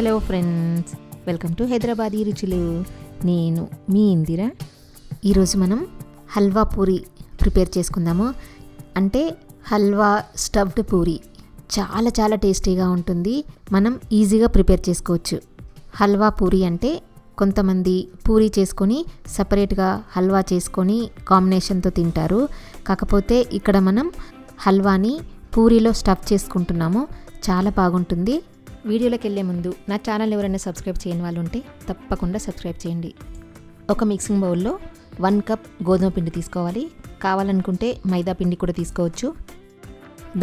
Hello friends, welcome to Hyderabadi రుచులు. నేను మీ ఇందిర. ఈరోజు మనం హల్వా పూరి ప్రిపేర్ చేసుకుందాము. అంటే హల్వా స్టఫ్డ్ పూరి చాలా చాలా టేస్టీగా ఉంటుంది. మనం ఈజీగా ప్రిపేర్ చేసుకోవచ్చు. హల్వా పూరి అంటే కొంతమంది పూరి చేసుకొని సపరేట్గా హల్వా చేసుకొని కాంబినేషన్తో తింటారు. కాకపోతే ఇక్కడ మనం హల్వాని పూరిలో స్టఫ్ చేసుకుంటున్నాము. చాలా బాగుంటుంది. వీడియోలోకి వెళ్ళే ముందు నా ఛానల్ ఎవరైనా సబ్స్క్రైబ్ చేయని వాళ్ళు ఉంటే తప్పకుండా సబ్స్క్రైబ్ చేయండి. ఒక మిక్సింగ్ బౌల్లో 1 కప్ గోధుమ పిండి తీసుకోవాలి. కావాలనుకుంటే మైదా పిండి కూడా తీసుకోవచ్చు.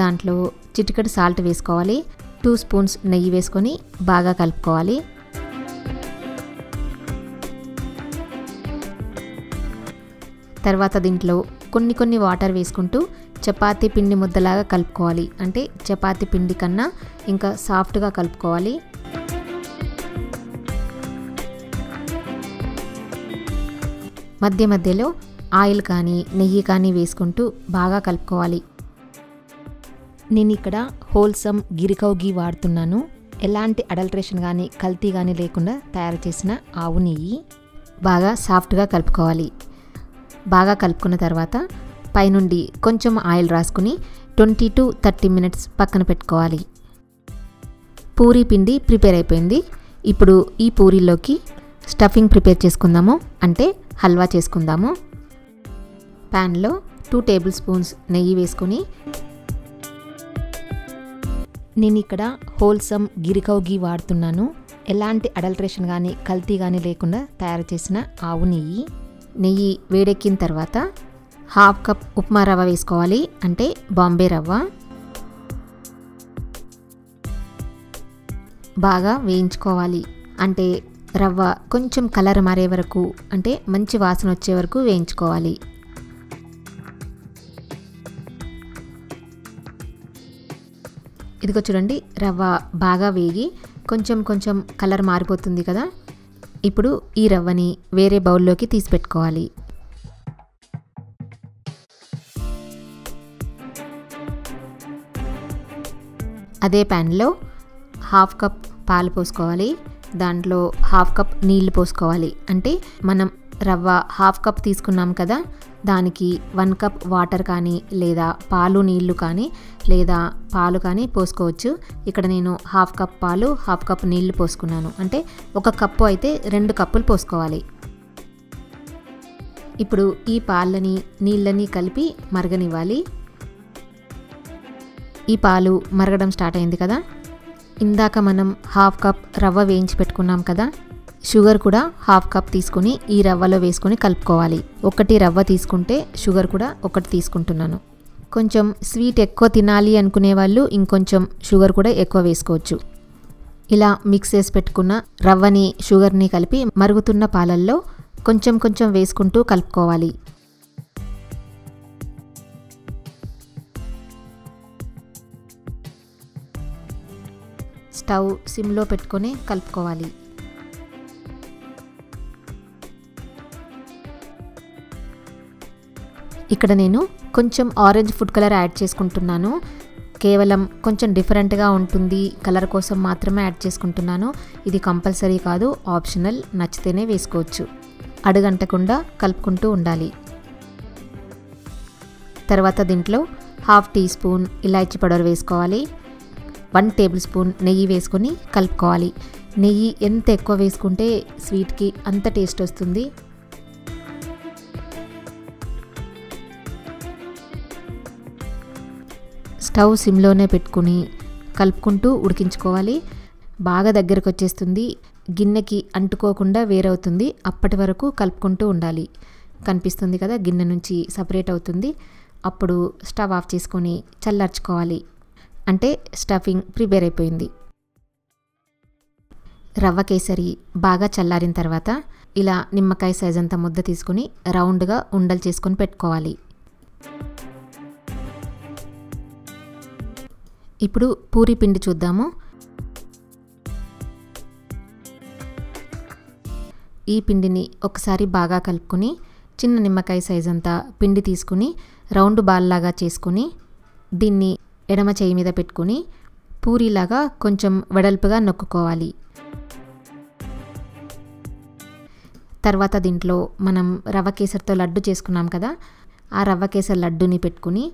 దాంట్లో చిటికెడు సాల్ట్ వేసుకోవాలి. 2 స్పూన్స్ నెయ్యి వేసుకొని బాగా కలుపుకోవాలి. తర్వాత దీంట్లో కొన్ని వాటర్ వేసుకుంటూ చపాతీ పిండి ముద్దలాగా కలుపుకోవాలి. అంటే చపాతీ పిండి కన్నా ఇంకా సాఫ్ట్గా కలుపుకోవాలి. మధ్య మధ్యలో ఆయిల్ కానీ నెయ్యి కానీ వేసుకుంటూ బాగా కలుపుకోవాలి. నేను ఇక్కడ హోల్సమ్ గిరికౌ గీ వాడుతున్నాను. ఎలాంటి అడల్ట్రేషన్ కానీ కల్తీ కానీ లేకుండా తయారు చేసిన ఆవు నెయ్యి. బాగా సాఫ్ట్గా కలుపుకోవాలి. బాగా కలుపుకున్న తర్వాత పైనుండి కొంచెం ఆయిల్ రాసుకుని 20 to 30 minutes పక్కన పెట్టుకోవాలి. పూరీ పిండి ప్రిపేర్ అయిపోయింది. ఇప్పుడు ఈ పూరీలోకి స్టఫింగ్ ప్రిపేర్ చేసుకుందాము. అంటే హల్వా చేసుకుందాము. ప్యాన్లో 2 టేబుల్ స్పూన్స్ నెయ్యి వేసుకొని, నేను ఇక్కడ హోల్సమ్ గిరికౌ గీ వాడుతున్నాను. ఎలాంటి అడల్ట్రేషన్ కానీ కల్తీ కానీ లేకుండా తయారు చేసిన ఆవు నెయ్యి. నెయ్యి వేడెక్కిన తర్వాత 1/2 కప్ ఉప్మా రవ్వ వేసుకోవాలి. అంటే బాంబే రవ్వ. బాగా వేయించుకోవాలి. అంటే రవ్వ కొంచెం కలర్ మారే వరకు, అంటే మంచి వాసన వచ్చే వరకు వేయించుకోవాలి. ఇదిగో చూడండి, రవ్వ బాగా వేగి కొంచెం కలర్ మారిపోతుంది కదా. ఇప్పుడు ఈ రవ్వని వేరే బౌల్లోకి తీసి పెట్టుకోవాలి. అదే ప్యాన్లో 1/2 కప్ పాలు పోసుకోవాలి. దాంట్లో 1/2 కప్ నీళ్లు పోసుకోవాలి. అంటే మనం రవ్వ 1/2 కప్ తీసుకున్నాం కదా, దానికి 1 కప్ వాటర్ కానీ లేదా పాలు నీళ్లు కానీ లేదా పాలు కానీ పోసుకోవచ్చు. ఇక్కడ నేను 1/2 కప్ పాలు 1/2 కప్ నీళ్లు పోసుకున్నాను. అంటే 1 కప్పు అయితే 2 కప్పులు పోసుకోవాలి. ఇప్పుడు ఈ పాలని నీళ్ళని కలిపి మరగనివ్వాలి. ఈ పాలు మరగడం స్టార్ట్ అయింది కదా. ఇందాక మనం 1/2 కప్ రవ్వ వేయించి పెట్టుకున్నాం కదా, షుగర్ కూడా 1/2 కప్ తీసుకొని ఈ రవ్వలో వేసుకొని కలుపుకోవాలి. 1 రవ్వ తీసుకుంటే షుగర్ కూడా 1 తీసుకుంటున్నాను. కొంచెం స్వీట్ ఎక్కువ తినాలి అనుకునే వాళ్ళు ఇంకొంచెం షుగర్ కూడా ఎక్కువ వేసుకోవచ్చు. ఇలా మిక్స్ చేసి పెట్టుకున్న రవ్వని షుగర్ని కలిపి మరుగుతున్న పాలల్లో కొంచెం వేసుకుంటూ కలుపుకోవాలి. స్టవ్ సిమ్లో పెట్టుకొని కలుపుకోవాలి. ఇక్కడ నేను కొంచెం ఆరెంజ్ ఫుడ్ కలర్ యాడ్ చేసుకుంటున్నాను. కేవలం కొంచెం డిఫరెంట్గా ఉంటుంది కలర్ కోసం మాత్రమే యాడ్ చేసుకుంటున్నాను. ఇది కంపల్సరీ కాదు, ఆప్షనల్. నచ్చితేనే వేసుకోవచ్చు. అడుగంటకుండా కలుపుకుంటూ ఉండాలి. తర్వాత దీంట్లో 1/2 టీ స్పూన్ ఇలాచీ పౌడర్ వేసుకోవాలి. 1 టేబుల్ స్పూన్ నెయ్యి వేసుకొని కలుపుకోవాలి. నెయ్యి ఎంత ఎక్కువ వేసుకుంటే స్వీట్కి అంత టేస్ట్ వస్తుంది. స్టవ్ సిమ్లోనే పెట్టుకుని కలుపుకుంటూ ఉడికించుకోవాలి. బాగా దగ్గరకు వచ్చేస్తుంది. గిన్నెకి అంటుకోకుండా వేరవుతుంది. అప్పటి వరకు కలుపుకుంటూ ఉండాలి. కనిపిస్తుంది కదా, గిన్నె నుంచి సపరేట్ అవుతుంది. అప్పుడు స్టవ్ ఆఫ్ చేసుకొని చల్లార్చుకోవాలి. అంటే స్టఫింగ్ ప్రిపేర్ అయిపోయింది. రవ్వ కేసరి బాగా చల్లారిన తర్వాత ఇలా నిమ్మకాయ సైజ్ అంత ముద్ద తీసుకుని రౌండ్గా ఉండలు చేసుకొని పెట్టుకోవాలి. ఇప్పుడు పూరి పిండి చూద్దాము. ఈ పిండిని ఒకసారి బాగా కలుపుకొని చిన్న నిమ్మకాయ సైజ్ అంతా పిండి తీసుకుని రౌండ్ బాల్ లాగా చేసుకుని దీన్ని ఎడమ చేయి మీద పెట్టుకుని పూరీలాగా కొంచెం వెడల్పుగా నొక్కుకోవాలి. తర్వాత దీంట్లో మనం రవ్వ కేసరితో లడ్డు చేసుకున్నాం కదా, ఆ రవ్వ కేసరి లడ్డుని పెట్టుకుని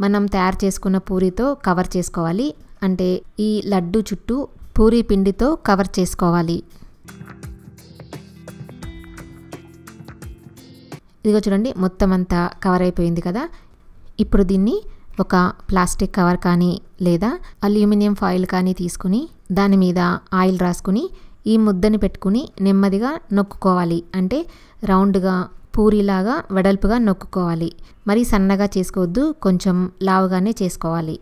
మనం తయారు చేసుకున్న పూరితో కవర్ చేసుకోవాలి. అంటే ఈ లడ్డు చుట్టూ పూరి పిండితో కవర్ చేసుకోవాలి. ఇదిగో చూడండి, మొత్తం అంతా కవర్ అయిపోయింది కదా. ఇప్పుడు దీన్ని ఒక ప్లాస్టిక్ కవర్ కానీ లేదా అల్యూమినియం ఫాయిల్ కానీ తీసుకుని దాని మీద ఆయిల్ రాసుకుని ఈ ముద్దని పెట్టుకుని నెమ్మదిగా నొక్కుకోవాలి. అంటే రౌండ్గా పూరిలాగా వెడల్పుగా నొక్కుకోవాలి. మరి సన్నగా చేసుకోవద్దు, కొంచెం లావుగానే చేసుకోవాలి.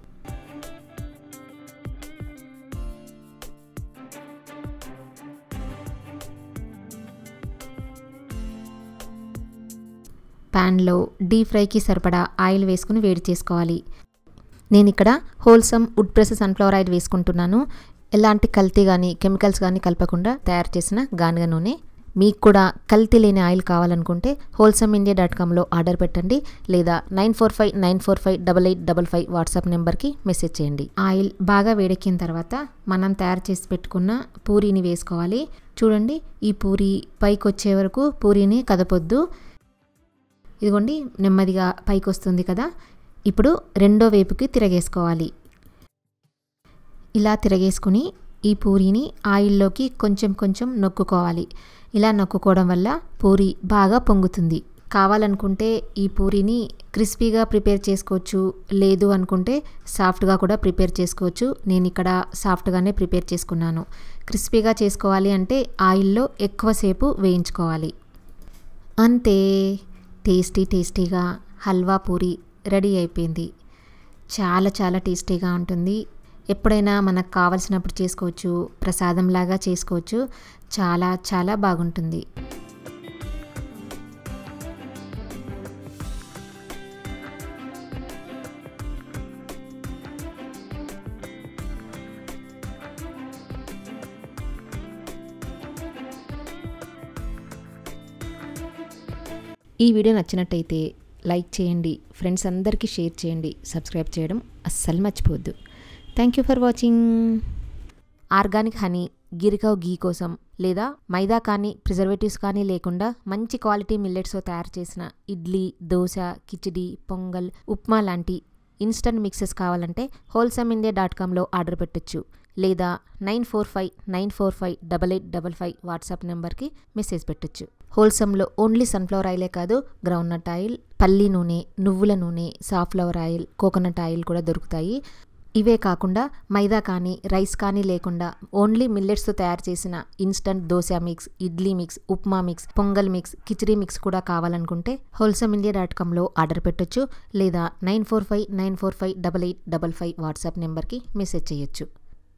ప్యాన్లో డీప్ ఫ్రైకి సరిపడా ఆయిల్ వేసుకుని వేడి చేసుకోవాలి. నేను ఇక్కడ wholesome wood press sunflower oil వేసుకుంటున్నాను. ఎలాంటి కల్తీ కానీ కెమికల్స్ కానీ కలపకుండా తయారు చేసిన గానుగ నూనె. మీకు కూడా కల్తీ లేని ఆయిల్ కావాలనుకుంటే wholesameindia.comలో ఆర్డర్ పెట్టండి లేదా 9459458855 వాట్సాప్ నెంబర్కి మెసేజ్ చేయండి. ఆయిల్ బాగా వేడెక్కిన తర్వాత మనం తయారు చేసి పెట్టుకున్న పూరీని వేసుకోవాలి. చూడండి, ఈ పూరి పైకి వచ్చే వరకు పూరీని కదపొద్దు. ఇదిగోండి, నెమ్మదిగా పైకి వస్తుంది కదా. ఇప్పుడు రెండో వైపుకి తిరగేసుకోవాలి. ఇలా తిరగేసుకుని ఈ పూరీని ఆయిల్లోకి కొంచెం కొంచెం నొక్కుకోవాలి. ఇలా నొక్కుకోవడం వల్ల పూరి బాగా పొంగుతుంది. కావాలనుకుంటే ఈ పూరీని క్రిస్పీగా ప్రిపేర్ చేసుకోవచ్చు, లేదు అనుకుంటే సాఫ్ట్గా కూడా ప్రిపేర్ చేసుకోవచ్చు. నేను ఇక్కడ సాఫ్ట్గానే ప్రిపేర్ చేసుకున్నాను. క్రిస్పీగా చేసుకోవాలి అంటే ఆయిల్లో ఎక్కువసేపు వేయించుకోవాలి. అంతే, టేస్టీగా హల్వా పూరి రెడీ అయిపోయింది. చాలా చాలా టేస్టీగా ఉంటుంది. ఎప్పుడైనా మనకు కావలసినప్పుడు చేసుకోవచ్చు, ప్రసాదంలాగా చేసుకోవచ్చు. చాలా చాలా బాగుంటుంది. ఈ వీడియో నచ్చినట్టయితే లైక్ చేయండి, ఫ్రెండ్స్ అందరికీ షేర్ చేయండి, సబ్స్క్రైబ్ చేయడం అస్సలు మర్చిపోవద్దు. Thank you for watching. Organic honey, గిరికవ్ గీ కోసం లేదా మైదా కానీ ప్రిజర్వేటివ్స్ కానీ లేకుండా మంచి క్వాలిటీ మిల్లెట్స్తో తయారు చేసిన ఇడ్లీ, దోశ, కిచిడి, పొంగల్, ఉప్మా లాంటి ఇన్స్టంట్ మిక్సెస్ కావాలంటే wholesameindia.comలో ఆర్డర్ పెట్టొచ్చు లేదా 9459458855 వాట్సాప్ నెంబర్కి మెసేజ్ పెట్టొచ్చు. హోల్సమ్లో ఓన్లీ సన్ఫ్లవర్ ఆయిలే కాదు, గ్రౌండ్నట్ ఆయిల్, పల్లి నూనె, నువ్వుల నూనె, సాఫ్లవర్ ఆయిల్, కోకోనట్ ఆయిల్ కూడా దొరుకుతాయి. ఇవే కాకుండా మైదా కానీ రైస్ కానీ లేకుండా ఓన్లీ మిల్లెట్స్తో తయారు చేసిన instant dosa mix, idli mix, upma mix, pongal mix, khichdi mix కూడా కావాలనుకుంటే wholesameindia.comలో ఆర్డర్ పెట్టొచ్చు లేదా 9459458855 వాట్సాప్ నెంబర్కి మెసేజ్ చేయొచ్చు.